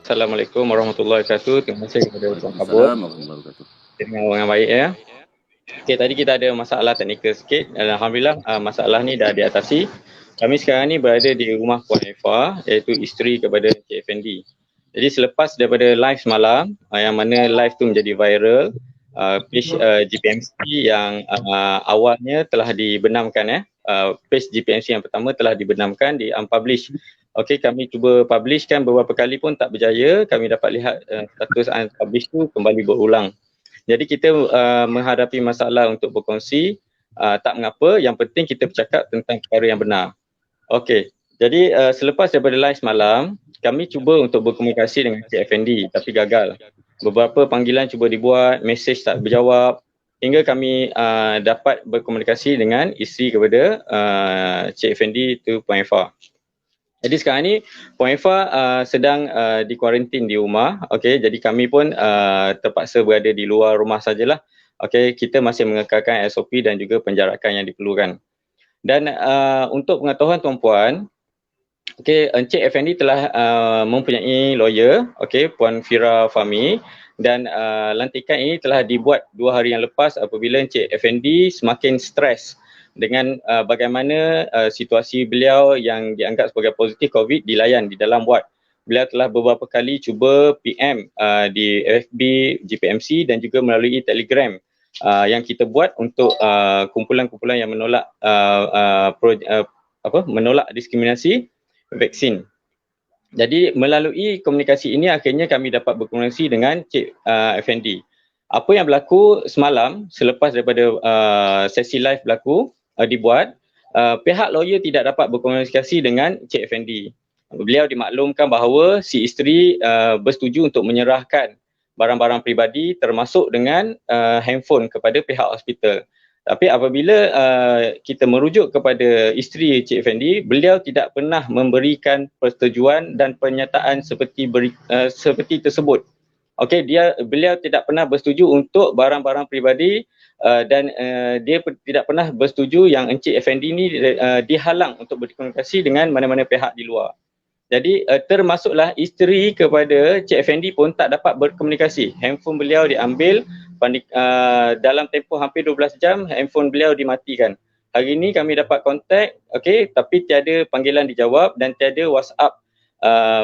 Assalamualaikum warahmatullahi wabarakatuh. Terima kasih kepada Tuan Kabul. Waalaikumsalam warahmatullahi wabarakatuh. Dengan baik ya. Okey, tadi kita ada masalah teknikal sikit. Alhamdulillah masalah ni dah diatasi. Kami sekarang ni berada di rumah Puan Effa, iaitu isteri kepada Encik Effendi. Jadi selepas daripada live semalam, yang mana live tu menjadi viral, page GPMC yang awalnya telah dibenamkan page GPMC yang pertama telah dibenamkan, di unpublish. Okey, kami cuba publishkan beberapa kali pun tak berjaya. Kami dapat lihat status unpublish tu kembali berulang. Jadi kita menghadapi masalah untuk berkongsi, tak mengapa, yang penting kita bercakap tentang perkara yang benar. Okey, jadi selepas daripada live semalam, kami cuba untuk berkomunikasi dengan Encik Effendi tapi gagal. Beberapa panggilan cuba dibuat, mesej tak berjawab, hingga kami dapat berkomunikasi dengan isteri kepada Encik Effendi, itu Puan Effa. Jadi sekarang ni Puan Effa sedang dikuarantin di rumah. Okey, jadi kami pun terpaksa berada di luar rumah sajalah. Okey, kita masih mengekalkan SOP dan juga penjarakan yang diperlukan. Dan untuk pengetahuan tuan-puan, okey, Encik Effendi telah mempunyai lawyer, okey, Puan Fira Fahmi, dan lantikan ini telah dibuat 2 hari yang lepas apabila Encik Effendi semakin stres dengan bagaimana situasi beliau yang dianggap sebagai positif COVID dilayan di dalam ward. Beliau telah beberapa kali cuba PM di FB GPMC dan juga melalui Telegram yang kita buat untuk kumpulan-kumpulan yang menolak menolak diskriminasi vaksin. Jadi melalui komunikasi ini akhirnya kami dapat berkomunikasi dengan Cik Effendi. Apa yang berlaku semalam selepas daripada sesi live berlaku dibuat, pihak lawyer tidak dapat berkomunikasi dengan Cik Effendi. Beliau dimaklumkan bahawa si isteri bersetuju untuk menyerahkan barang-barang peribadi termasuk dengan handphone kepada pihak hospital. Tapi apabila kita merujuk kepada isteri Cik Effendi, beliau tidak pernah memberikan persetujuan dan pernyataan seperti tersebut. Okey, beliau tidak pernah bersetuju untuk barang-barang peribadi dan dia tidak pernah bersetuju yang Encik Effendi ni dihalang untuk berkomunikasi dengan mana-mana pihak di luar. Jadi termasuklah isteri kepada Cik Effendi pun tak dapat berkomunikasi. Handphone beliau diambil dalam tempoh hampir 12 jam, handphone beliau dimatikan. Hari ini kami dapat kontak, okey, tapi tiada panggilan dijawab dan tiada WhatsApp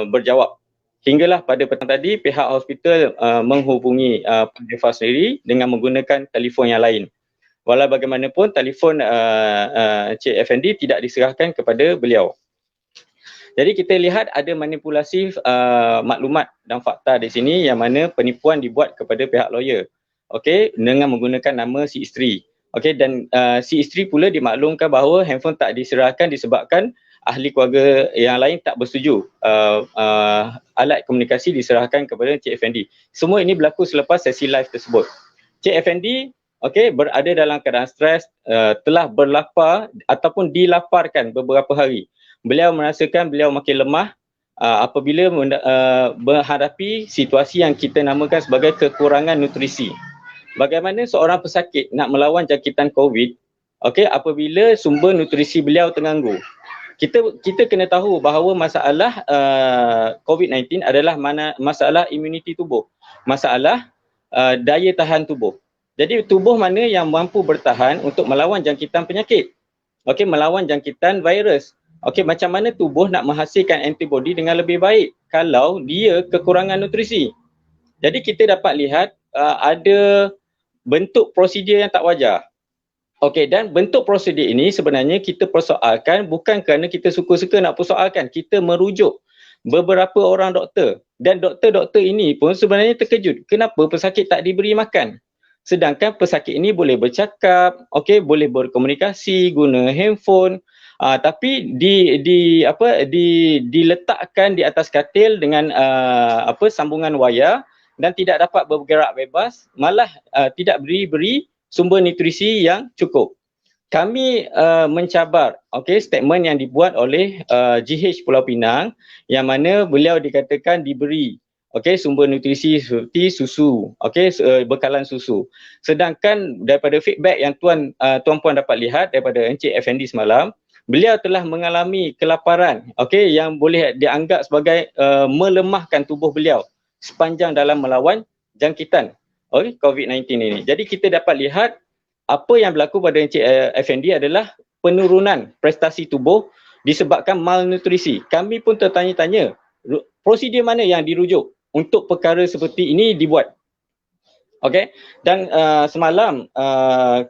berjawab. Hinggalah pada petang tadi pihak hospital menghubungi Puan Effa sendiri dengan menggunakan telefon yang lain. Walau bagaimanapun telefon Encik Effendi tidak diserahkan kepada beliau. Jadi kita lihat ada manipulasi maklumat dan fakta di sini yang mana penipuan dibuat kepada pihak lawyer. Okey, dengan menggunakan nama si isteri. Okey, dan si isteri pula dimaklumkan bahawa handphone tak diserahkan disebabkan ahli keluarga yang lain tak bersetuju alat komunikasi diserahkan kepada Encik Effendi. Semua ini berlaku selepas sesi live tersebut. Encik Effendi berada dalam keadaan stres, telah berlapar ataupun dilaparkan beberapa hari. Beliau merasakan beliau makin lemah apabila menghadapi situasi yang kita namakan sebagai kekurangan nutrisi. Bagaimana seorang pesakit nak melawan jangkitan COVID, apabila sumber nutrisi beliau terganggu. Kita kena tahu bahawa masalah COVID-19 adalah masalah imuniti tubuh, masalah daya tahan tubuh. Jadi tubuh mana yang mampu bertahan untuk melawan jangkitan penyakit, melawan jangkitan virus. Macam mana tubuh nak menghasilkan antibody dengan lebih baik kalau dia kekurangan nutrisi. Jadi kita dapat lihat ada bentuk prosedur yang tak wajar. Dan bentuk prosedur ini sebenarnya kita persoalkan bukan kerana kita suka-suka nak persoalkan. Kita merujuk beberapa orang doktor dan doktor-doktor ini pun sebenarnya terkejut. Kenapa pesakit tak diberi makan? Sedangkan pesakit ini boleh bercakap, boleh berkomunikasi guna handphone. Tapi diletakkan di atas katil dengan sambungan wayar dan tidak dapat bergerak bebas, malah tidak beri sumber nutrisi yang cukup. Kami mencabar statement yang dibuat oleh GH Pulau Pinang yang mana beliau dikatakan diberi sumber nutrisi seperti susu, bekalan susu. Sedangkan daripada feedback yang tuan-puan dapat lihat daripada Encik Effendi semalam, beliau telah mengalami kelaparan, okey, yang boleh dianggap sebagai melemahkan tubuh beliau sepanjang dalam melawan jangkitan COVID-19 ini. Jadi kita dapat lihat apa yang berlaku pada Encik Effendi adalah penurunan prestasi tubuh disebabkan malnutrisi. Kami pun tertanya-tanya, prosedur mana yang dirujuk untuk perkara seperti ini dibuat. Okey, dan semalam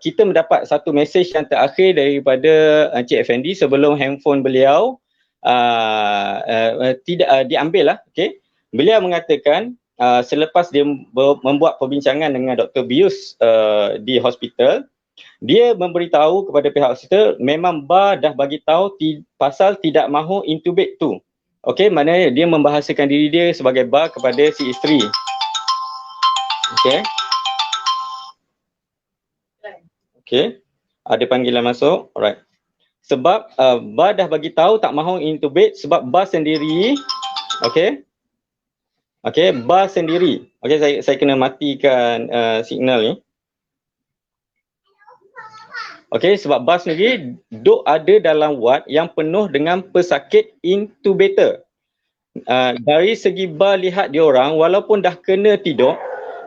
kita mendapat satu mesej yang terakhir daripada Encik Effendi sebelum handphone beliau tidak diambil lah. Okey, beliau mengatakan selepas dia membuat perbincangan dengan Dr. Bius di hospital, dia memberitahu kepada pihak hospital memang BAR dah bagi tahu pasal tidak mahu intubate tu. Okey, maknanya dia membahasakan diri dia sebagai BAR kepada si isteri. Okey. Okey, ada panggilan masuk. Alright. Sebab BAR dah bagi tahu tak mahu intubate sebab BAR sendiri, okey. Okey, BAR sendiri. Okey, saya kena matikan signal ni. Okey, sebab BAR sendiri duk ada dalam ward yang penuh dengan pesakit intubator. Dari segi BAR lihat diorang walaupun dah kena tidur,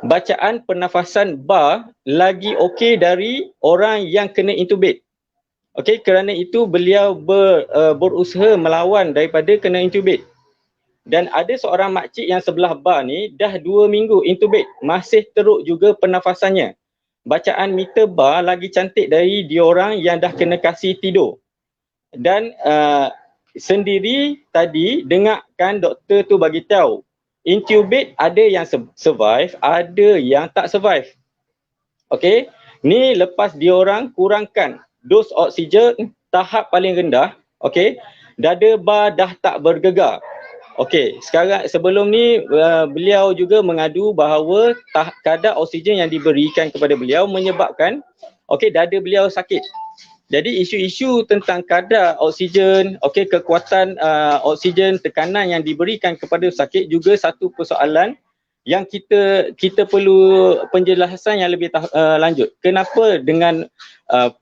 bacaan pernafasan BAR lagi okey dari orang yang kena intubate. Okey, kerana itu beliau berusaha melawan daripada kena intubate. Dan ada seorang makcik yang sebelah BAR ni dah 2 minggu intubate, masih teruk juga pernafasannya. Bacaan meter BAR lagi cantik dari diorang yang dah kena kasih tidur. Dan sendiri tadi dengarkan doktor tu bagi tahu, intubate ada yang survive, ada yang tak survive. Okey, ni lepas diorang kurangkan dos oksigen tahap paling rendah, okey, dada BAR dah tak bergegar. Okey, sekarang sebelum ni beliau juga mengadu bahawa kadar oksigen yang diberikan kepada beliau menyebabkan okey, dada beliau sakit. Jadi isu-isu tentang kadar oksigen, okey, kekuatan oksigen, tekanan yang diberikan kepada sakit juga satu persoalan yang kita perlu penjelasan yang lebih lanjut. Kenapa dengan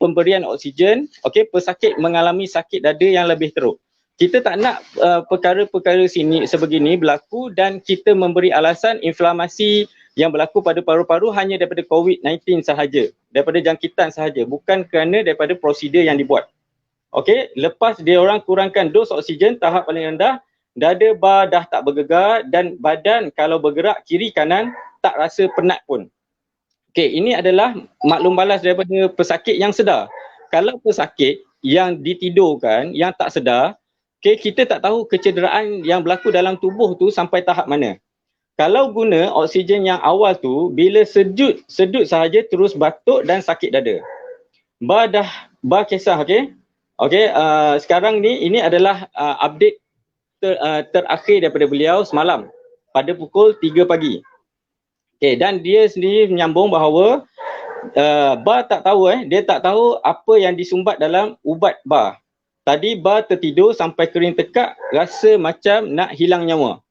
pemberian oksigen, okey, pesakit mengalami sakit dada yang lebih teruk. Kita tak nak perkara-perkara sebegini berlaku dan kita memberi alasan inflamasi yang berlaku pada paru-paru hanya daripada COVID-19 sahaja, daripada jangkitan sahaja, bukan kerana daripada prosedur yang dibuat. Okey, lepas dia orang kurangkan dos oksigen tahap paling rendah, dada BAR dah tak bergegar dan badan kalau bergerak kiri kanan tak rasa penat pun. Okey, ini adalah maklum balas daripada pesakit yang sedar. Kalau pesakit yang ditidurkan, yang tak sedar, okey, kita tak tahu kecederaan yang berlaku dalam tubuh tu sampai tahap mana. Kalau guna oksigen yang awal tu, bila sedut sahaja terus batuk dan sakit dada. BAR kisah, okey. Okey, sekarang ni ini adalah update terakhir daripada beliau semalam pada pukul 3 pagi. Okey, dan dia sendiri menyambung bahawa BAR tak tahu dia tak tahu apa yang disumbat dalam ubat BAR. Tadi BAR tertidur sampai kering tekak, rasa macam nak hilang nyawa.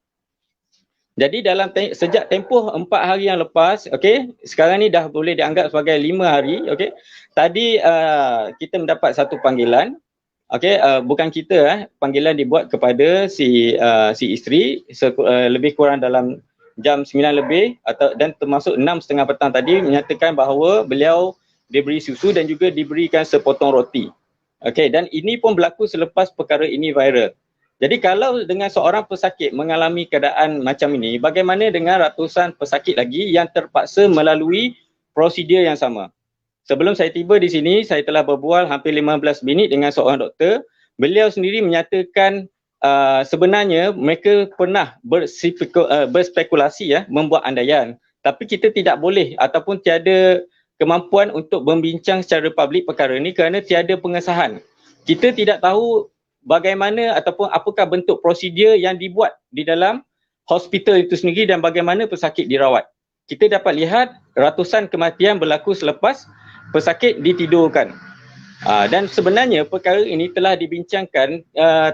Jadi dalam sejak tempoh 4 hari yang lepas, okey, sekarang ni dah boleh dianggap sebagai 5 hari, okey. Tadi kita mendapat satu panggilan, okey, bukan kita, panggilan dibuat kepada si isteri lebih kurang dalam jam 9 lebih dan termasuk 6:30 petang tadi menyatakan bahawa beliau diberi susu dan juga diberikan sepotong roti. Okey, dan ini pun berlaku selepas perkara ini viral. Jadi kalau dengan seorang pesakit mengalami keadaan macam ini, bagaimana dengan ratusan pesakit lagi yang terpaksa melalui prosedur yang sama? Sebelum saya tiba di sini, saya telah berbual hampir 15 minit dengan seorang doktor. Beliau sendiri menyatakan sebenarnya mereka pernah berspekulasi membuat andaian. Tapi kita tidak boleh ataupun tiada kemampuan untuk membincang secara publik perkara ini kerana tiada pengesahan. Kita tidak tahu bagaimana ataupun apakah bentuk prosedur yang dibuat di dalam hospital itu sendiri dan bagaimana pesakit dirawat. Kita dapat lihat ratusan kematian berlaku selepas pesakit ditidurkan. Dan sebenarnya perkara ini telah dibincangkan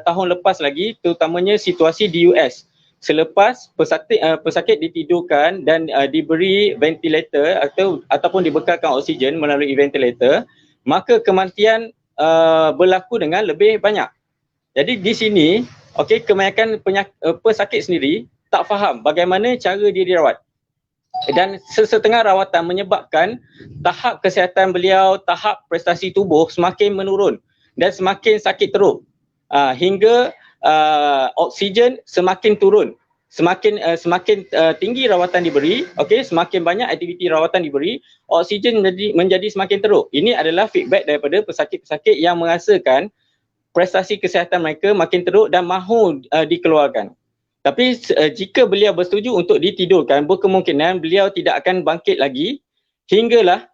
tahun lepas lagi, terutamanya situasi di US. Selepas pesakit ditidurkan dan diberi ventilator ataupun dibekalkan oksigen melalui ventilator, maka kematian berlaku dengan lebih banyak. Jadi di sini, okey, kebanyakan pesakit sendiri tak faham bagaimana cara dia dirawat. Dan sesetengah rawatan menyebabkan tahap kesihatan beliau, tahap prestasi tubuh semakin menurun dan semakin sakit teruk. Hingga oksigen semakin turun. Semakin tinggi rawatan diberi, okey, semakin banyak aktiviti rawatan diberi, oksigen menjadi semakin teruk. Ini adalah feedback daripada pesakit-pesakit yang merasakan prestasi kesihatan mereka makin teruk dan mahu dikeluarkan. Tapi jika beliau bersetuju untuk ditidurkan, berkemungkinan beliau tidak akan bangkit lagi hinggalah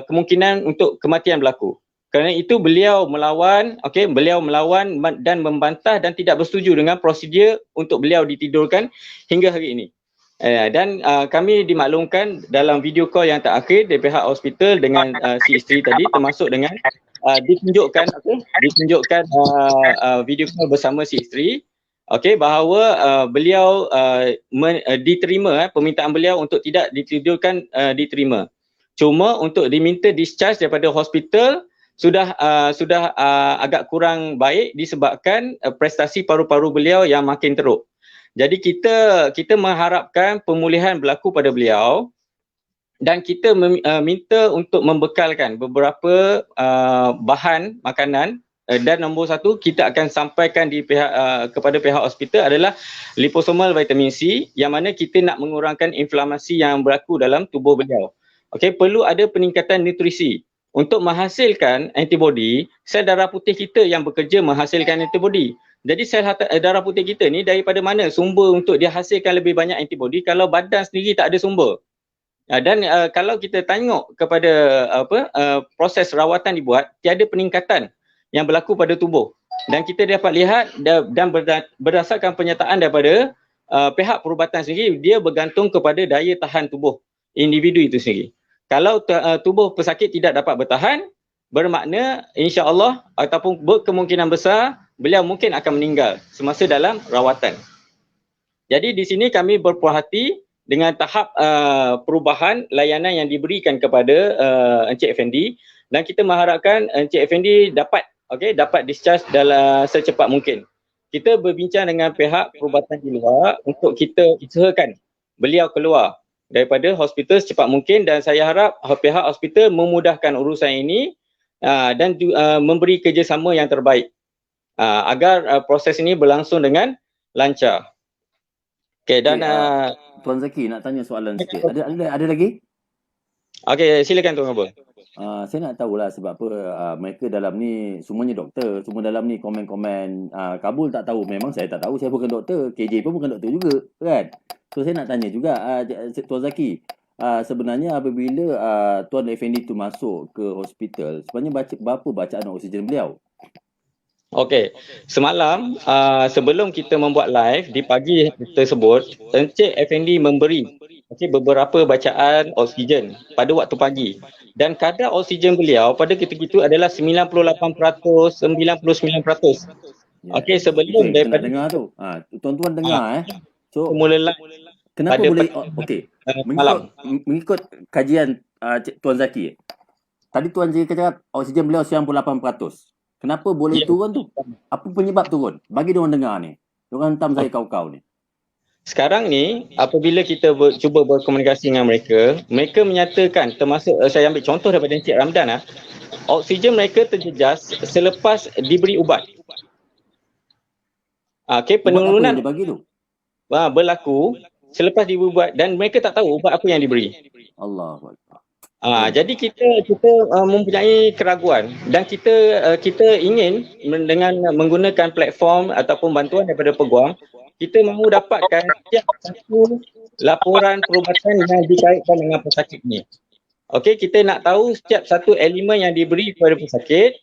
kemungkinan untuk kematian berlaku. Kerana itu beliau melawan, okey, beliau melawan dan membantah dan tidak bersetuju dengan prosedur untuk beliau ditidurkan hingga hari ini. Dan kami dimaklumkan dalam video call yang terakhir dari pihak hospital dengan si isteri tadi, termasuk dengan ditunjukkan video call bersama si isteri, okey, bahawa beliau diterima, permintaan beliau untuk tidak ditidurkan diterima. Cuma untuk diminta discharge daripada hospital sudah agak kurang baik disebabkan prestasi paru-paru beliau yang makin teruk. Jadi kita mengharapkan pemulihan berlaku pada beliau dan kita minta untuk membekalkan beberapa bahan makanan, dan nombor satu kita akan sampaikan kepada pihak hospital adalah liposomal vitamin C, yang mana kita nak mengurangkan inflamasi yang berlaku dalam tubuh beliau. Okey, perlu ada peningkatan nutrisi. Untuk menghasilkan antibodi, sel darah putih kita yang bekerja menghasilkan antibodi. Jadi sel darah putih kita ni daripada mana sumber untuk dia hasilkan lebih banyak antibodi kalau badan sendiri tak ada sumber. Dan kalau kita tengok kepada proses rawatan dibuat, tiada peningkatan yang berlaku pada tubuh. Dan kita dapat lihat dan berdasarkan pernyataan daripada pihak perubatan sendiri, dia bergantung kepada daya tahan tubuh individu itu sendiri. Kalau tubuh pesakit tidak dapat bertahan, bermakna insya-Allah ataupun berkemungkinan besar beliau mungkin akan meninggal semasa dalam rawatan. Jadi di sini kami berpuas hati dengan tahap perubahan layanan yang diberikan kepada Encik Effendi, dan kita mengharapkan Encik Effendi dapat discharge dalam secepat mungkin. Kita berbincang dengan pihak perubatan di luar untuk kita usahakan beliau keluar daripada hospital secepat mungkin, dan saya harap pihak hospital memudahkan urusan ini dan memberi kerjasama yang terbaik agar proses ini berlangsung dengan lancar. Okey, dan Tuan Zaki nak tanya soalan sikit. Ada lagi? Okey, silakan Tuan Kabul. Saya nak tahulah sebab apa mereka dalam ni semuanya doktor, semua dalam ni komen-komen. Kabul tak tahu, memang saya tak tahu, saya bukan doktor, KJ pun bukan doktor juga, kan? So saya nak tanya juga Tuan Zaki, sebenarnya apabila Tuan Effendi tu masuk ke hospital, sebenarnya berapa bacaan oksigen beliau? Okey, semalam sebelum kita membuat live di pagi tersebut, Encik Effendi memberi beberapa bacaan oksigen pada waktu pagi, dan kadar oksigen beliau pada ketika itu adalah 98%, 99%. Okey, sebelum daripada dengar tu. Tuan-tuan dengar So mula kenapa boleh okey, mengikut kajian Tuan Zaki. Tadi Tuan Zaki cakap oksigen beliau 98%. Kenapa boleh turun tu? Apa penyebab turun? Bagi diorang dengar ni. Diorang hantam saya kau-kau ni. Sekarang ni apabila kita cuba berkomunikasi dengan mereka, mereka menyatakan, termasuk saya ambil contoh daripada Encik Ramdan, oksigen mereka terjejas selepas diberi ubat. Okey, penurunan ubat apa yang dibagi tu? Berlaku selepas diberi ubat dan mereka tak tahu ubat apa yang diberi. Allahu Akbar. Jadi kita mempunyai keraguan dan kita ingin dengan menggunakan platform ataupun bantuan daripada peguam, kita mahu dapatkan setiap satu laporan perubatan yang dikaitkan dengan pesakit ni. Okey, kita nak tahu setiap satu elemen yang diberi kepada pesakit.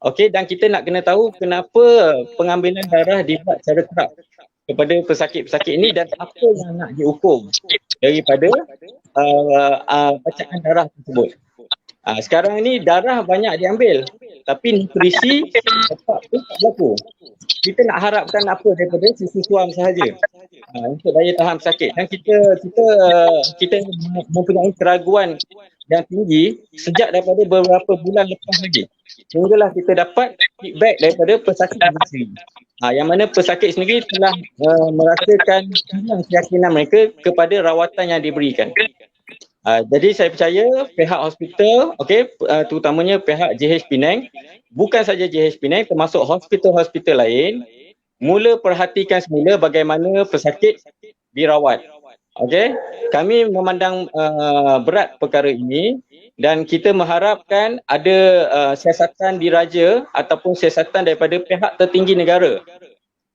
Okey, dan kita nak kena tahu kenapa pengambilan darah dibuat secara kerap kepada pesakit-pesakit ini dan apa yang nak diukur daripada bacaan darah tersebut. Sekarang ni darah banyak diambil tapi nutrisi tetap tak berlaku. Kita nak harapkan apa daripada sisi suam sahaja untuk daya tahan pesakit, dan kita mempunyai keraguan yang tinggi sejak daripada beberapa bulan lepas lagi. Hinggalah kita dapat feedback daripada pesakit sendiri. Yang mana pesakit sendiri telah merasakan hilang keyakinan mereka kepada rawatan yang diberikan. Jadi saya percaya pihak hospital, terutamanya pihak JH Penang, bukan saja JH Penang, termasuk hospital-hospital lain, mula perhatikan semula bagaimana pesakit dirawat. Kami memandang berat perkara ini dan kita mengharapkan ada siasatan diraja ataupun siasatan daripada pihak tertinggi negara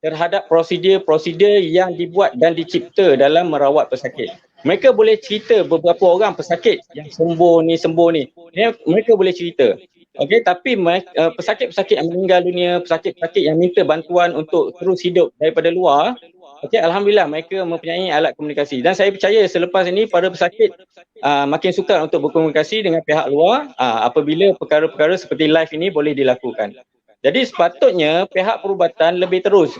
terhadap prosedur-prosedur yang dibuat dan dicipta dalam merawat pesakit. Mereka boleh cerita beberapa orang pesakit yang sembuh ni. Mereka boleh cerita. Tapi pesakit-pesakit yang meninggal dunia, pesakit-pesakit yang minta bantuan untuk terus hidup daripada luar, alhamdulillah mereka mempunyai alat komunikasi. Dan saya percaya selepas ini para pesakit makin sukar untuk berkomunikasi dengan pihak luar apabila perkara-perkara seperti live ini boleh dilakukan. Jadi sepatutnya pihak perubatan lebih telus.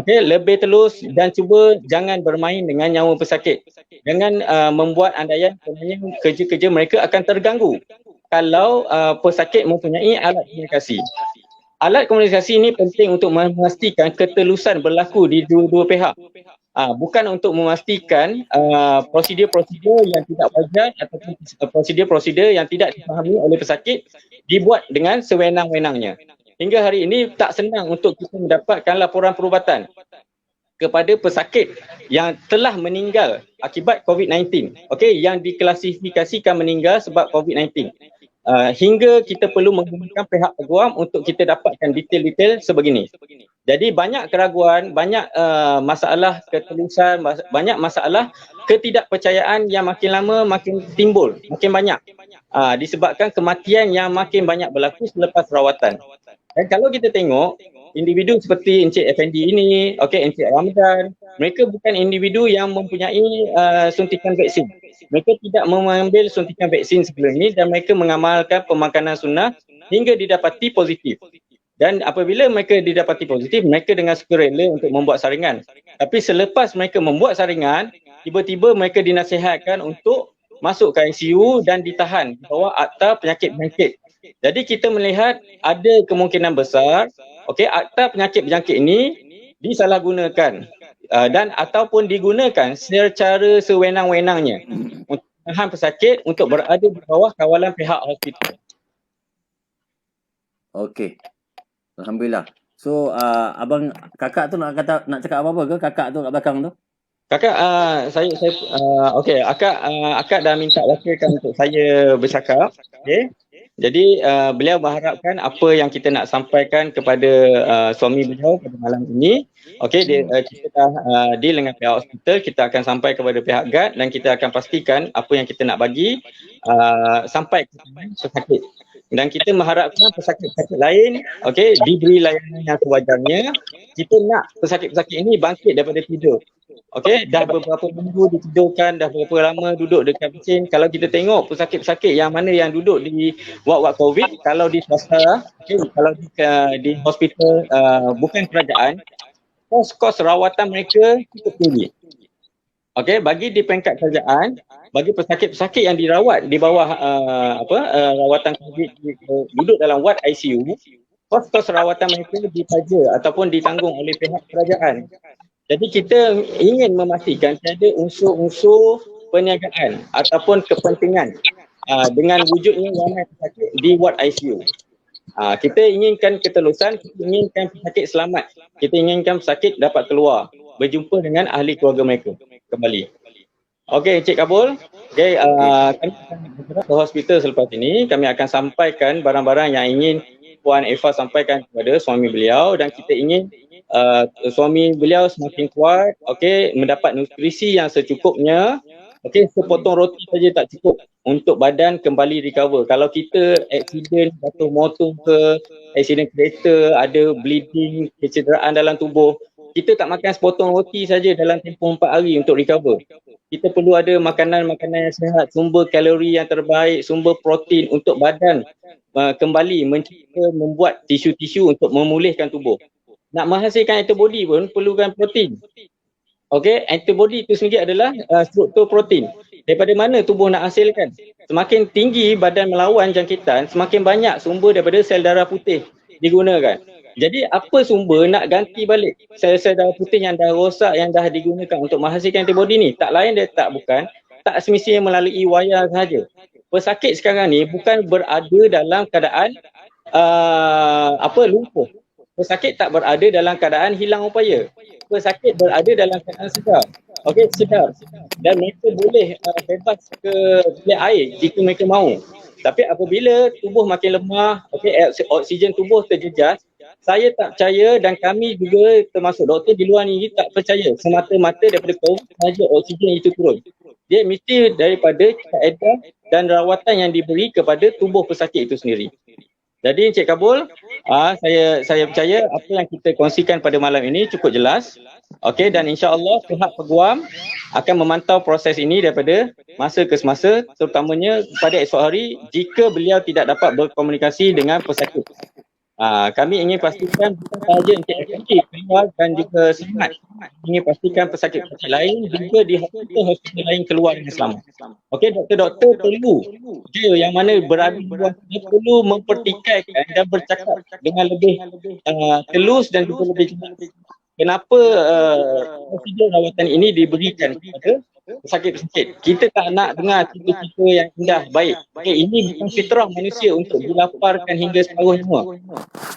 Lebih telus dan cuba jangan bermain dengan nyawa pesakit. Jangan membuat andaian kerja-kerja mereka akan terganggu kalau pesakit mempunyai alat komunikasi. Alat komunikasi ini penting untuk memastikan ketelusan berlaku di dua-dua pihak. Bukan untuk memastikan prosedur-prosedur yang tidak wajar ataupun prosedur-prosedur yang tidak dipahami oleh pesakit dibuat dengan sewenang-wenangnya. Hingga hari ini tak senang untuk kita mendapatkan laporan perubatan kepada pesakit yang telah meninggal akibat COVID-19, yang diklasifikasikan meninggal sebab COVID-19. Hingga kita perlu menggunakan pihak peguam untuk kita dapatkan detail-detail sebegini. Jadi banyak keraguan, banyak masalah ketelusan, banyak masalah ketidakpercayaan yang makin lama makin timbul, makin banyak. Disebabkan kematian yang makin banyak berlaku selepas rawatan. Dan kalau kita tengok individu seperti Encik Effendi ini, Encik Ramadan, mereka bukan individu yang mempunyai suntikan vaksin. Mereka tidak mengambil suntikan vaksin sebelum ini dan mereka mengamalkan pemakanan sunnah hingga didapati positif. Dan apabila mereka didapati positif, mereka dengan sukarela untuk membuat saringan. Tapi selepas mereka membuat saringan, tiba-tiba mereka dinasihatkan untuk masuk ke ICU dan ditahan di bawah akta penyakit-penyakit. Jadi kita melihat ada kemungkinan besar akta penyakit-penyakit ini disalahgunakan dan ataupun digunakan secara sewenang-wenangnya untuk menahan pesakit untuk berada di bawah kawalan pihak hospital. Okey. Alhamdulillah. So abang kakak tu nak cakap apa-apa ke kakak tu kat belakang tu? Kakak akak dah minta wakilkan untuk saya bercakap. Jadi beliau berharapkan apa yang kita nak sampaikan kepada suami beliau pada malam ini. Kita dah deal dengan pihak hospital, kita akan sampai kepada pihak GAD dan kita akan pastikan apa yang kita nak bagi sampai ke pesakit. Dan kita mengharapkan pesakit-pesakit lain diberi layanan yang sewajarnya. Kita nak pesakit-pesakit ini bangkit daripada tidur. Dah beberapa minggu ditidurkan, dah berapa lama duduk dekat mesin. Kalau kita tengok pesakit-pesakit yang mana yang duduk di ward-ward COVID, kalau di swasta, kalau di hospital bukan kerajaan, kos-kos rawatan mereka cukup tinggi. Bagi di peringkat kerajaan, bagi pesakit-pesakit yang dirawat di bawah rawatan COVID duduk dalam ward ICU, kos-kos rawatan mereka dipaja ataupun ditanggung oleh pihak kerajaan. Jadi kita ingin memastikan tiada unsur-unsur perniagaan ataupun kepentingan dengan wujudnya ramai pesakit di ward ICU. Kita inginkan ketelusan, kita inginkan pesakit selamat. Kita inginkan pesakit dapat keluar, berjumpa dengan ahli keluarga mereka kembali. Encik Kabul. Kami akan bergerak ke hospital selepas ini. Kami akan sampaikan barang-barang yang ingin Puan Eva sampaikan kepada suami beliau dan kita ingin suami beliau semakin kuat, mendapat nutrisi yang secukupnya. Sepotong roti saja tak cukup untuk badan kembali recover. Kalau kita accident jatuh motor ke, accident kereta, ada bleeding, kecederaan dalam tubuh, kita tak makan sepotong roti saja dalam tempoh 4 hari untuk recover. Kita perlu ada makanan-makanan yang sihat, sumber kalori yang terbaik, sumber protein untuk badan kembali membuat tisu-tisu untuk memulihkan tubuh. Nak menghasilkan antibody pun perlukan protein. Okey, antibody itu sendiri adalah struktur protein. Daripada mana tubuh nak hasilkan? Semakin tinggi badan melawan jangkitan, semakin banyak sumber daripada sel darah putih digunakan. Jadi apa sumber nak ganti balik sel-sel darah putih yang dah rosak, yang dah digunakan untuk menghasilkan antibody ni? Tak lain dia bukan, tak semestinya melalui wayar sahaja. Pesakit sekarang ni bukan berada dalam keadaan lumpuh. Pesakit tak berada dalam keadaan hilang upaya. Pesakit berada dalam keadaan sedar. Okey, sedar. Dan mereka boleh bebas ke bilik air jika mereka mahu. Tapi apabila tubuh makin lemah, okey, oksigen tubuh terjejas, saya tak percaya dan kami juga termasuk doktor di luar ni tak percaya semata-mata daripada COVID sahaja oksigen itu turun. Dia mesti daripada kaedah dan rawatan yang diberi kepada tubuh pesakit itu sendiri. Jadi Encik Kabul, saya percaya apa yang kita kongsikan pada malam ini cukup jelas. Okey, dan insya-Allah pihak peguam akan memantau proses ini daripada masa ke semasa, terutamanya pada esok hari jika beliau tidak dapat berkomunikasi dengan pesakit. Kami ingin pastikan bukan sahaja Encik FND keluar dan juga selamat. Ingin pastikan pesakit-pesakit lain juga di hospital lain keluar dengan selamat. Okey, doktor-doktor perlu yang mana berada di luar sana perlu mempertikaikan dan bercakap dengan lebih telus dan juga lebih jelas. Kenapa prosedur rawatan ini diberikan kepada pesakit-pesakit? Kita tak nak dengar cerita-cerita yang indah, baik. Okey, ini bukan fitrah manusia untuk dilaparkan hingga separuh nyawa.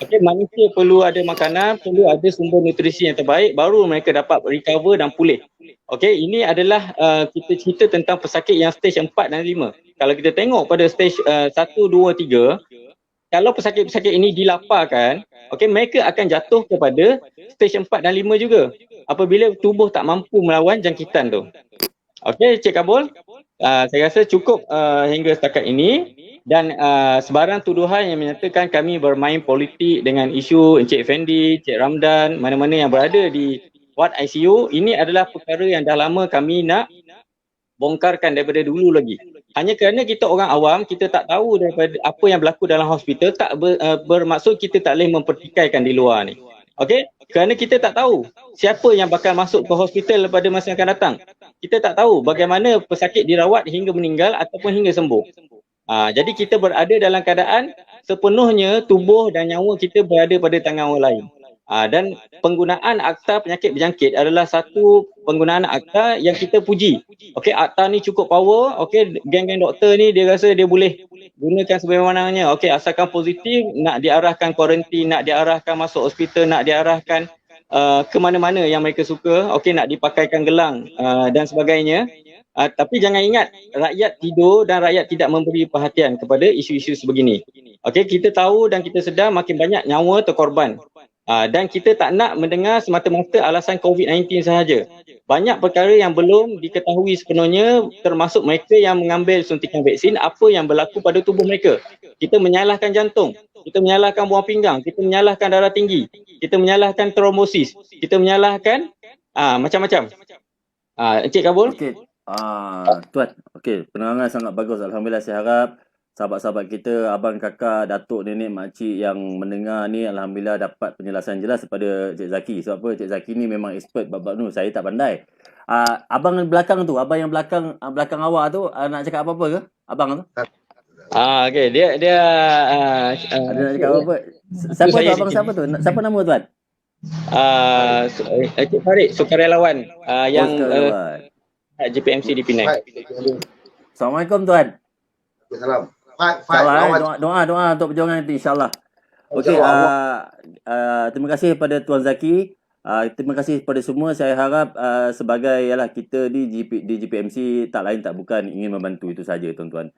Okey, manusia perlu ada makanan, perlu ada sumber nutrisi yang terbaik, baru mereka dapat recover dan pulih. Okey, ini adalah kita cerita tentang pesakit yang stage 4 dan 5. Kalau kita tengok pada stage 1, 2, 3, kalau pesakit-pesakit ini dilaparkan, okey, mereka akan jatuh kepada stage 4 dan 5 juga. Apabila tubuh tak mampu melawan jangkitan tu. Okey, Cik Kabul, saya rasa cukup hingga setakat ini. Dan sebarang tuduhan yang menyatakan kami bermain politik dengan isu Encik Effendi, Cik Ramdan, mana-mana yang berada di ward ICU, ini adalah perkara yang dah lama kami nak bongkarkan daripada dulu lagi. Hanya kerana kita orang awam, kita tak tahu daripada apa yang berlaku dalam hospital, tak bermaksud kita tak boleh mempertikaikan di luar ni. Okey? Kerana kita tak tahu siapa yang bakal masuk ke hospital pada masa yang akan datang. Kita tak tahu bagaimana pesakit dirawat hingga meninggal ataupun hingga sembuh. Jadi kita berada dalam keadaan sepenuhnya tubuh dan nyawa kita berada pada tangan orang lain. Dan penggunaan akta penyakit berjangkit adalah satu penggunaan akta yang kita puji. Okey, akta ni cukup power. Okey, geng-geng doktor ni dia rasa dia boleh gunakan sebagaimana. Okey, asalkan positif, nak diarahkan kuarantin, nak diarahkan masuk hospital, nak diarahkan ke mana-mana yang mereka suka. Okey, nak dipakaikan gelang dan sebagainya. Tapi jangan ingat, rakyat tidur dan rakyat tidak memberi perhatian kepada isu-isu sebegini. Okey, kita tahu dan kita sedar makin banyak nyawa terkorban. Dan kita tak nak mendengar semata-mata alasan COVID-19 sahaja. Banyak perkara yang belum diketahui sepenuhnya, termasuk mereka yang mengambil suntikan vaksin, apa yang berlaku pada tubuh mereka. Kita menyalahkan jantung, kita menyalahkan buah pinggang, kita menyalahkan darah tinggi, kita menyalahkan trombosis, kita menyalahkan macam-macam. Encik Kabul? Okey. Tuan, okey, penerangan sangat bagus. Alhamdulillah, saya harap sahabat-sahabat kita, abang, kakak, datuk, nenek, makcik yang mendengar ni alhamdulillah dapat penjelasan jelas daripada Cik Zaki. Sebab apa? Cik Zaki ni memang expert bab-bab ni. Saya tak pandai. Abang belakang tu, abang yang belakang awak tu nak cakap apa-apa ke? Abang tu? Okey, dia ada nak cakap apa-apa? Siapa tu abang, siapa tu? Siapa nama tuan? Encik Farid, sukarelawan yang JPMC di Penang. Assalamualaikum tuan. Salam. Doa untuk perjuangan nanti insya-Allah. Okey, terima kasih kepada Tuan Zaki. Terima kasih kepada semua. Saya harap sebagai kita di JPMC tak lain tak bukan ingin membantu, itu saja tuan-tuan.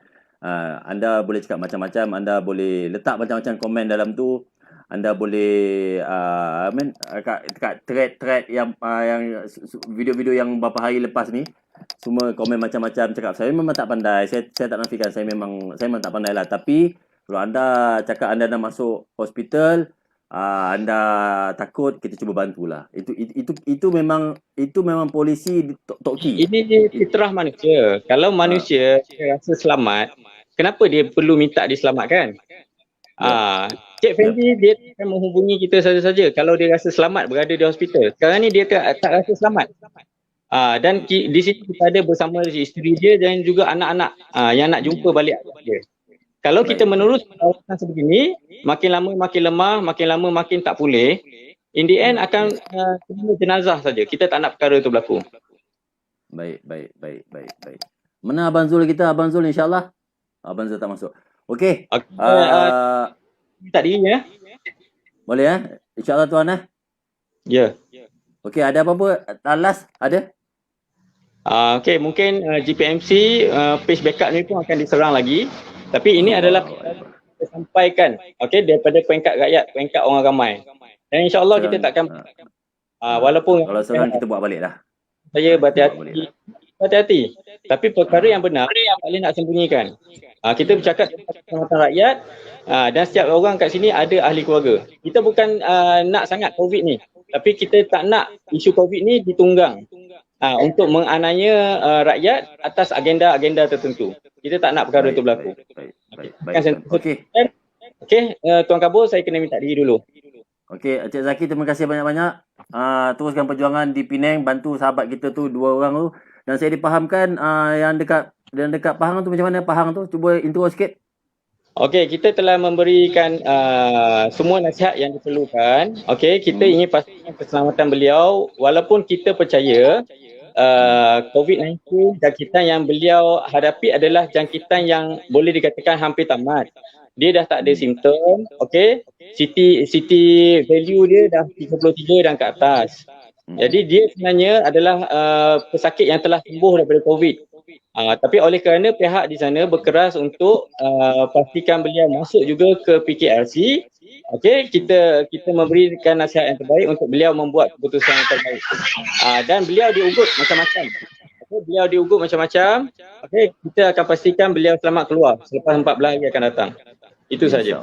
Anda boleh cakap macam-macam, anda boleh letak macam-macam komen dalam tu. Anda boleh kat thread yang video-video yang beberapa hari lepas ni semua komen macam-macam, cakap saya memang tak pandai. Saya tak nafikan saya memang tak pandai lah. Tapi kalau anda cakap anda dah masuk hospital, anda takut, kita cuba bantulah. Itu memang polisi Tok Ki. Ini fitrah manusia. Kalau manusia rasa selamat, kenapa dia perlu minta diselamatkan? Cik Fendi dia akan menghubungi kita saja-saja kalau dia rasa selamat berada di hospital. Sekarang ni dia tak rasa selamat. Dan di sini kita ada bersama isteri dia dan juga anak-anak yang nak jumpa balik ayah dia. Kalau kita menerus perawatan sebegini, makin lama makin lemah, makin lama makin tak pulih, in the end akan jenazah saja. Kita tak nak perkara itu berlaku. Baik. Mana Abang Zul kita? Abang Zul insyaAllah. Abang Zul tak masuk. Okey. Tak diri ya. Boleh ya? InsyaAllah tuan Ya. Okey, ada apa-apa? Last ada? Okey, mungkin GPMC page backup ni pun akan diserang lagi. Tapi ini adalah kita sampaikan daripada peringkat rakyat, peringkat orang ramai. Dan insya-Allah kita takkan walaupun kalau serang kita buat balik lah. Saya berhati-hati. Tapi perkara yang benar tak boleh nak sembunyikan. Kita bercakap tentang keselamatan rakyat dan setiap orang kat sini ada ahli keluarga. Kita bukan nak sangat COVID ni. Tapi kita tak nak isu COVID ni ditunggang untuk menganiaya rakyat atas agenda-agenda tertentu. Kita tak nak perkara itu berlaku. Baik. Okey, Tuan Kabul, saya kena minta diri dulu. Okey, Encik Zaki, terima kasih banyak-banyak. Teruskan perjuangan di Penang, bantu sahabat kita tu, 2 orang tu. Dan saya dipahamkan yang dekat Pahang tu macam mana Pahang tu? Cuba intro sikit. Okey, kita telah memberikan semua nasihat yang diperlukan. Okey, kita ingin pastikan keselamatan beliau walaupun kita percaya COVID-19 jangkitan yang beliau hadapi adalah jangkitan yang boleh dikatakan hampir tamat. Dia dah tak ada simptom, okey. CT value dia dah 33 dan ke atas. Jadi dia sebenarnya adalah pesakit yang telah sembuh daripada COVID. Tapi oleh kerana pihak di sana berkeras untuk pastikan beliau masuk juga ke PKRC, okey, kita memberikan nasihat yang terbaik untuk beliau membuat keputusan yang terbaik. Dan beliau diugut macam-macam. Beliau diugut macam-macam. Okey, kita akan pastikan beliau selamat keluar selepas 14 hari akan datang. Itu saja.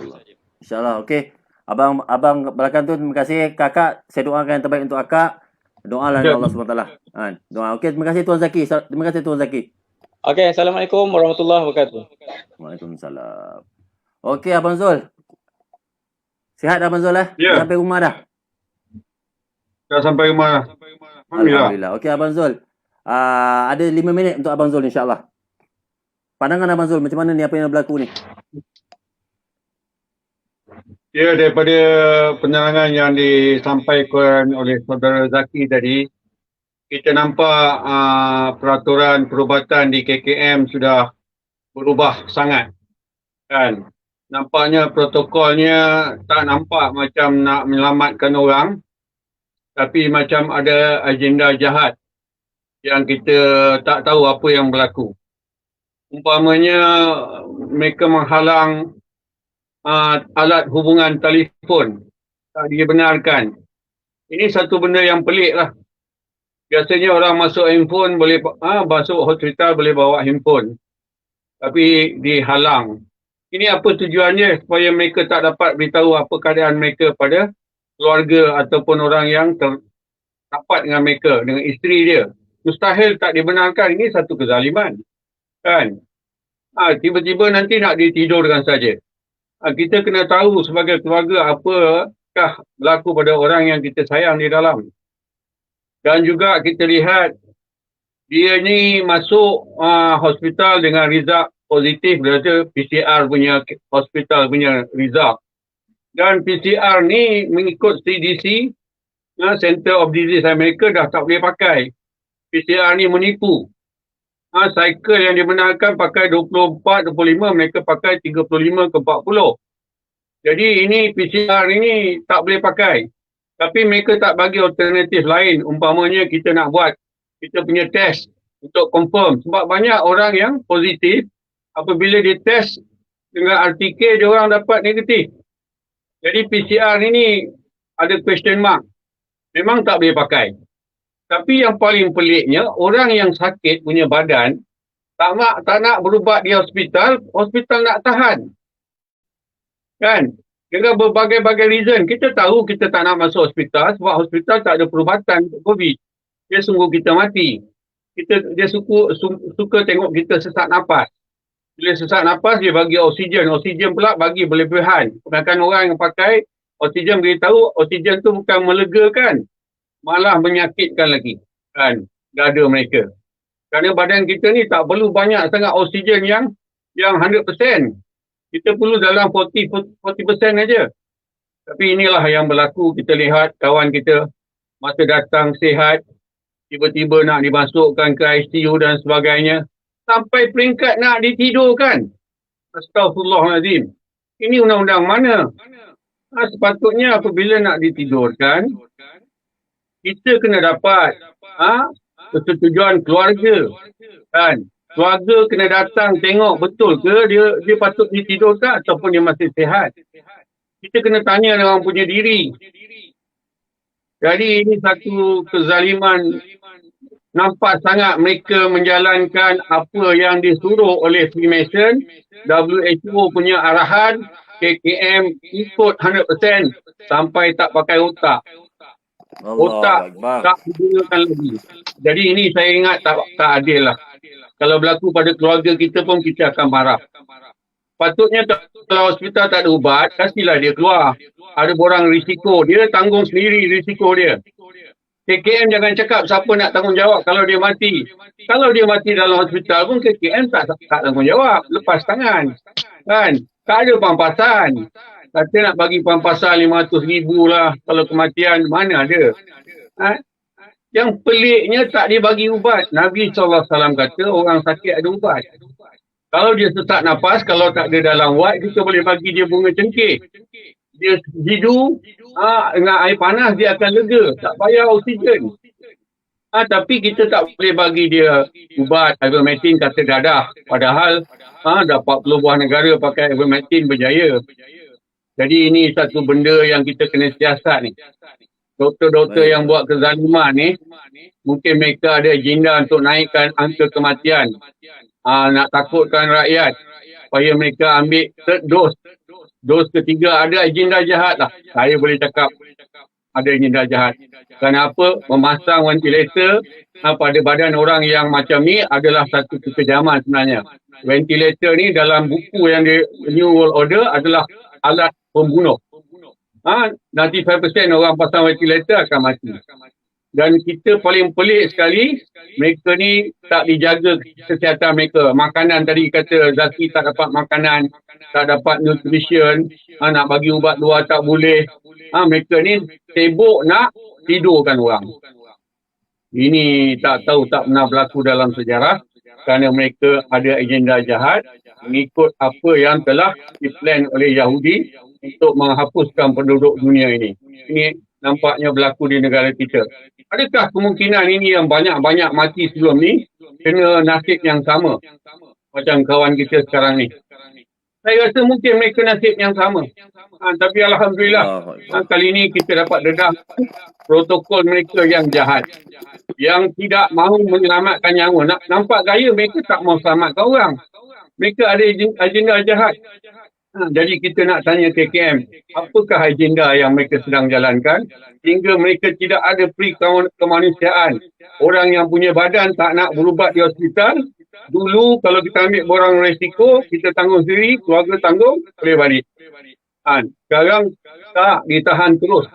InsyaAllah. Okey. Abang belakang tu, terima kasih. Kakak, saya doakan yang terbaik untuk akak. Doalah ya Allah SWT. Doa. Okey, terima kasih Tuan Zaki. Terima kasih Tuan Zaki. Okey, Assalamualaikum warahmatullahi wabarakatuh. Waalaikumsalam. Okey, Abang Zul. Sihat dah Abang Zul Ya. Dah sampai rumah dah? Dah sampai rumah. Alhamdulillah. Okey, Abang Zul. Ada 5 minit untuk Abang Zul insyaAllah. Pandangan Abang Zul, macam mana ni apa yang berlaku ni? Ya, daripada penerangan yang disampaikan oleh saudara Zaki tadi, kita nampak peraturan perubatan di KKM sudah berubah sangat. Kan? Nampaknya protokolnya tak nampak macam nak menyelamatkan orang, tapi macam ada agenda jahat yang kita tak tahu apa yang berlaku. Umpamanya mereka menghalang alat hubungan telefon, tak dibenarkan. Ini satu benda yang pelik lah. Biasanya orang masuk handphone boleh masuk hospital boleh bawa handphone, tapi dihalang. Ini apa tujuannya? Supaya mereka tak dapat beritahu apa keadaan mereka pada keluarga ataupun orang yang rapat dengan mereka, dengan isteri dia. Mustahil tak dibenarkan. Ini satu kezaliman, kan? Tiba-tiba nanti nak ditidurkan saja. Kita kena tahu sebagai keluarga apakah berlaku pada orang yang kita sayang di dalam. Dan juga kita lihat dia ni masuk hospital dengan result positif, berarti PCR punya hospital punya result. Dan PCR ni mengikut CDC, Center of Disease America, dah tak boleh pakai. PCR ni menipu. Cycle yang dibenarkan pakai 24, 25, mereka pakai 35 ke 40. Jadi ini PCR ini tak boleh pakai. Tapi mereka tak bagi alternatif lain. Umpamanya kita nak buat kita punya test untuk confirm. Sebab banyak orang yang positif, apabila dites dengan RTK, dia orang dapat negatif. Jadi PCR ini ada question mark. Memang tak boleh pakai. Tapi yang paling peliknya, orang yang sakit punya badan tak nak berubat di hospital nak tahan. Kan? Dengan berbagai-bagai reason. Kita tahu kita tak nak masuk hospital sebab hospital tak ada perubatan untuk COVID. Dia sungguh kita mati. Dia suka tengok kita sesak nafas. Bila sesak nafas, dia bagi oksigen. Oksigen pula bagi berlebihan. Sedangkan orang yang pakai oksigen beritahu, oksigen tu bukan melegakan, malah menyakitkan lagi. Kan? dada mereka. Kerana badan kita ni tak perlu banyak sangat oksigen yang 100%. Kita perlu dalam 40% aja. Tapi inilah yang berlaku. Kita lihat kawan kita masa datang sihat, tiba-tiba nak dimasukkan ke ICU dan sebagainya. Sampai peringkat nak ditidurkan. Astaghfirullahaladzim. Ini undang-undang mana? Sepatutnya apabila nak ditidurkan, kita kena dapat persetujuan keluarga. Kan? Keluarga kena datang tengok betul ke dia patut ditidurkan ataupun dia masih sihat. Kita kena tanya dengan punya diri. Jadi ini satu kezaliman. Nampak sangat mereka menjalankan apa yang disuruh oleh Freemason, WHO punya arahan, KKM ikut 100% sampai tak pakai otak. Otak tak digunakan lagi. Jadi ini saya ingat tak adil lah. Kalau berlaku pada keluarga kita pun kita akan marah. Patutnya kalau hospital tak ada ubat, kasihlah dia keluar. Ada borang risiko, dia tanggung sendiri risiko dia. KKM jangan cakap siapa nak tanggungjawab kalau dia mati. Kalau dia mati dalam hospital pun KKM tak tanggungjawab. Lepas tangan. Kan? Tak ada pampasan. Kata nak bagi pampasan 500,000 lah kalau kematian. Mana ada? Yang peliknya tak dibagi ubat. Nabi SAW kata orang sakit ada ubat. Kalau dia sesak nafas, kalau tak ada dalam wad, kita boleh bagi dia bunga cengkeh. Dia hidu, dengan air panas dia akan lega. Tak payah oksigen. Tapi kita tak boleh bagi dia ubat ivermectin kata dadah. Padahal dah 40 buah negara pakai ivermectin berjaya. Jadi ini satu benda yang kita kena siasat ni. Doktor-doktor yang buat kezaliman ni, mungkin mereka ada agenda untuk naikkan angka kematian. Nak takutkan rakyat supaya mereka ambil third dose. Dos ketiga ada agenda jahat lah. Saya boleh cakap ada agenda jahat. Kenapa? Memasang ventilator pada badan orang yang macam ni adalah satu kekejaman sebenarnya. Ventilator ni dalam buku yang di New World Order adalah alat pembunuh. 95% orang pasang ventilator akan mati. Dan kita paling pelik sekali, mereka ni tak dijaga kesihatan mereka. Makanan tadi kata Zaki tak dapat makanan, tak dapat nutrition, nak bagi ubat luar tak boleh. Mereka ni sibuk nak tidurkan orang. Ini tak pernah berlaku dalam sejarah kerana mereka ada agenda jahat mengikut apa yang telah diplan oleh Yahudi untuk menghapuskan penduduk dunia ini. Ini nampaknya berlaku di negara kita. Adakah kemungkinan ini yang banyak-banyak mati sebelum ni kena nasib yang sama macam kawan kita sekarang ni? Saya rasa mungkin mereka nasib yang sama. Tapi Alhamdulillah kali ini kita dapat dedah protokol mereka yang jahat. Yang tidak mahu menyelamatkan nyawa. Nampak gaya mereka tak mahu selamatkan orang. Mereka ada agenda jahat. Jadi kita nak tanya KKM, apakah agenda yang mereka sedang jalankan hingga mereka tidak ada peri kemanusiaan. Orang yang punya badan tak nak berubat di hospital, dulu kalau kita ambil borang risiko, kita tanggung sendiri, keluarga tanggung, boleh balik. Sekarang tak ditahan terus.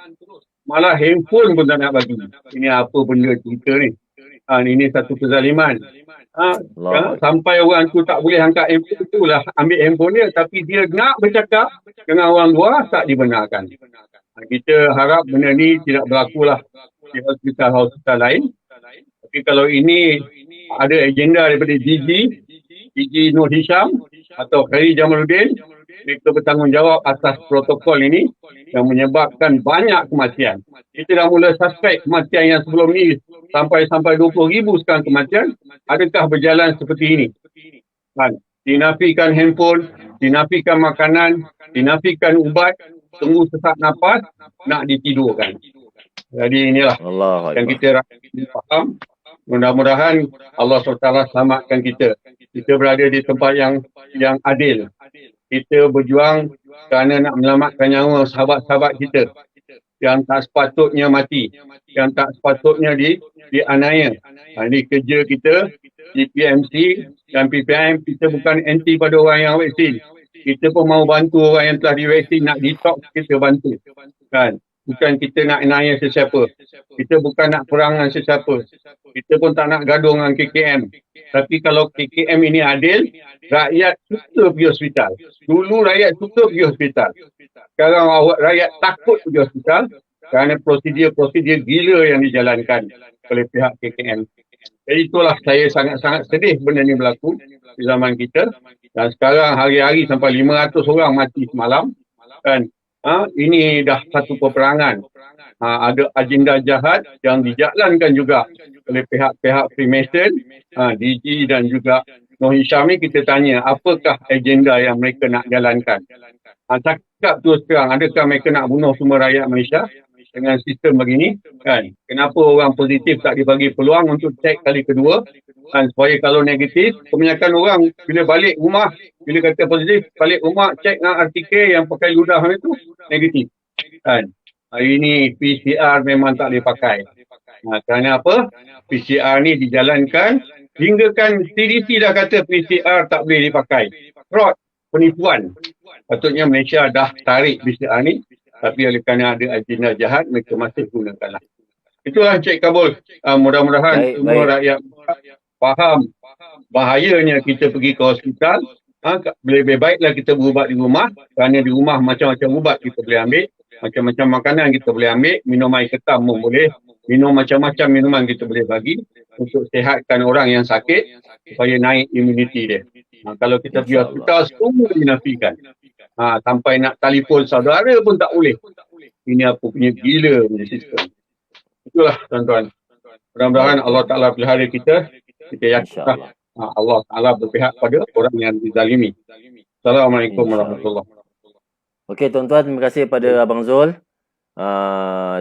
Malah handphone pun tak nak bagi. Ini apa benda cerita ni? Ini satu kezaliman. Sampai orang tu tak boleh angkat handphone tu lah, ambil handphone dia, tapi dia nak bercakap dengan orang luar tak dibenarkan. Kita harap benda ni tidak berlaku lah di hospital-hospital lain. Tapi kalau ini ada agenda daripada Gigi Nur Hisham atau Khairi Jamaluddin, mereka bertanggungjawab atas protokol ini yang menyebabkan banyak kematian. Kita dah mula suspek kematian yang sebelum ni sampai 20,000 sekarang kematian. Adakah berjalan seperti ini? Dinafikan handphone, dinafikan makanan, dinafikan ubat, tunggu sesak nafas, nak ditidurkan. Jadi inilah yang kita faham. Mudah-mudahan Allah SWT selamatkan kita. Kita berada di tempat yang adil. Kita berjuang kerana nak menyelamatkan nyawa sahabat-sahabat kita yang tak sepatutnya mati, yang tak sepatutnya dianiaya. Ini kerja kita di PMC dan PPM, kita bukan anti pada orang yang vaksin. Kita pun mau bantu orang yang telah divaksin, nak detox kita bantu. Kan? Bukan kita nak aniaya sesiapa. Kita bukan nak perangan sesiapa. Kita pun tak nak gaduh dengan KKM. Tapi kalau KKM ini adil, rakyat suka pergi hospital. Dulu rakyat suka pergi hospital. Sekarang rakyat takut pergi hospital kerana prosedur-prosedur gila yang dijalankan oleh pihak KKM. Jadi itulah saya sangat-sangat sedih benda ni berlaku di zaman kita. Dan sekarang hari-hari sampai 500 orang mati semalam. Dan ini dah satu peperangan. Ada agenda jahat yang dijalankan juga oleh pihak-pihak Freemason, DG dan juga Noh Hisham ni. Kita tanya apakah agenda yang mereka nak jalankan. Cakap terus terang, adakah mereka nak bunuh semua rakyat Malaysia dengan sistem begini kan? Kenapa orang positif tak dibagi peluang untuk cek kali kedua, kan, supaya kalau negatif, kebanyakan orang bila balik rumah, bila kata positif, balik rumah cek dengan RTK yang pakai ludah itu negatif kan. Hari ini PCR memang tak boleh pakai. Kerana apa? PCR ni dijalankan hingga kan CDC dah kata PCR tak boleh dipakai. Fraud, penipuan. Patutnya Malaysia dah tarik PCR ni, tapi oleh kerana ada agenda jahat, mereka masih gunakanlah. Itulah Encik Kabul. Mudah-mudahan semua rakyat faham bahayanya kita pergi ke hospital. Lebih baiklah kita berubat di rumah, kerana di rumah macam-macam ubat kita boleh ambil, macam-macam makanan kita boleh ambil, minum air ketam pun boleh, minum macam-macam minuman kita boleh bagi untuk sihatkan orang yang sakit supaya naik imuniti dia. Kalau kita pergi hospital, semua dinafikan. Sampai nak telefon saudara pun tak boleh. Ini apa punya gila punya sistem. Itulah tuan-tuan. Mudah-mudahan Allah Ta'ala pelihara kita. Kita yakinlah Allah Ta'ala berpihak pada orang yang dizalimi. Assalamualaikum warahmatullahi wabarakatuh. Okey tuan-tuan, terima kasih pada Abang Zul.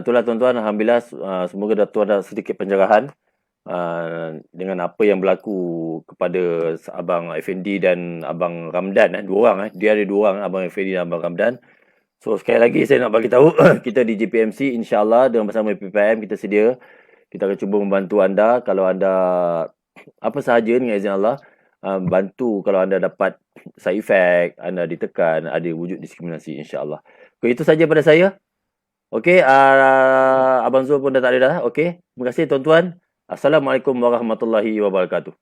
Itulah tuan-tuan, alhamdulillah semoga tuan ada sedikit pencerahan dengan apa yang berlaku kepada Abang Effendi dan Abang Ramdan. Dua orang dia ada dua orang, Abang Effendi dan Abang Ramdan. So sekali lagi saya nak bagi tahu kita di JPMC insya-Allah dengan bersama PPM kita sedia, kita akan cuba membantu anda kalau anda apa sahaja dengan izin Allah, bantu kalau anda dapat side effect, anda ditekan, ada wujud diskriminasi insya-Allah. Okay, itu saja pada saya. Okey, Abang Zul pun dah tak ada dah. Okey, terima kasih tuan-tuan. Assalamualaikum warahmatullahi wabarakatuh.